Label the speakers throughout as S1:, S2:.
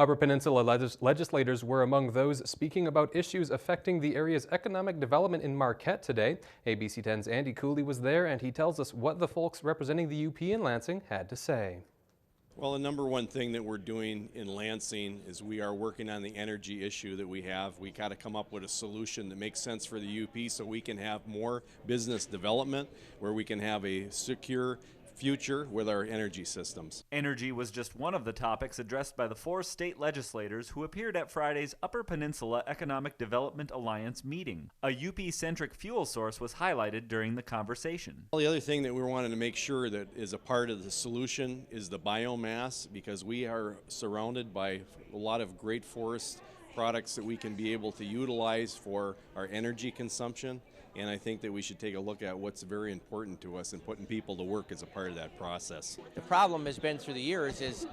S1: Upper Peninsula legislators were among those speaking about issues affecting the area's economic development in Marquette today. ABC 10's Andy Cooley was there, and he tells us what the folks representing the UP in Lansing had to say.
S2: Well, the number one thing that we're doing in Lansing is we are working on the energy issue that we have. We got to come up with a solution that makes sense for the UP so we can have more business development, where we can have a secure future with our energy systems.
S3: Energy was just one of the topics addressed by the 4 state legislators who appeared at Friday's Upper Peninsula Economic Development Alliance meeting. A UP-centric fuel source was highlighted during the conversation.
S2: Well, the other thing that we wanted to make sure that is a part of the solution is the biomass, because we are surrounded by a lot of great forest products that we can be able to utilize for our energy consumption. And I think that we should take a look at what's very important to us and putting people to work as a part of that process.
S4: The problem has been through the years is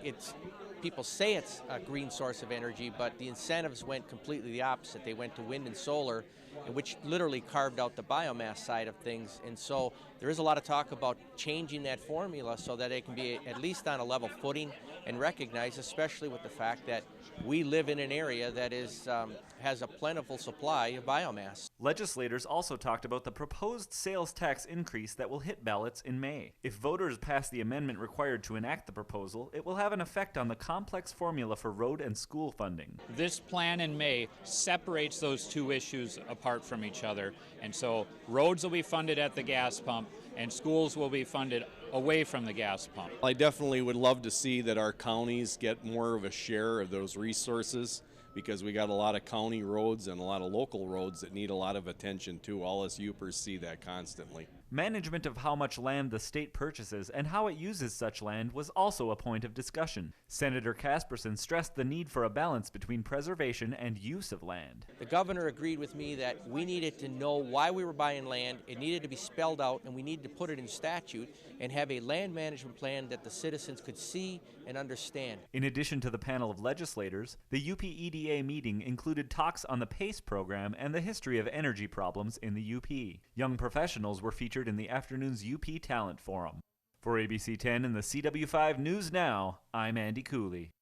S4: people say it's a green source of energy, but the incentives went completely the opposite. They went to wind and solar, which literally carved out the biomass side of things. And so there is a lot of talk about changing that formula so that it can be at least on a level footing and recognized, especially with the fact that we live in an area that has a plentiful supply of biomass.
S3: Legislators also talked about the proposed sales tax increase that will hit ballots in May. If voters pass the amendment required to enact the proposal, it will have an effect on the complex formula for road and school funding.
S5: This plan in May separates those two issues apart from each other, and so roads will be funded at the gas pump and schools will be funded away from the gas pump.
S2: I definitely would love to see that our counties get more of a share of those resources, because we got a lot of county roads and a lot of local roads that need a lot of attention too. All us Upers see that constantly.
S3: Management of how much land the state purchases and how it uses such land was also a point of discussion. Senator Casperson stressed the need for a balance between preservation and use of land.
S4: The governor agreed with me that we needed to know why we were buying land, it needed to be spelled out, and we needed to put it in statute and have a land management plan that the citizens could see and understand.
S3: In addition to the panel of legislators, the UP EDA meeting included talks on the PACE program and the history of energy problems in the UP. Young professionals were featured in the afternoon's UP Talent Forum. For ABC 10 and the CW5 News Now, I'm Andy Cooley.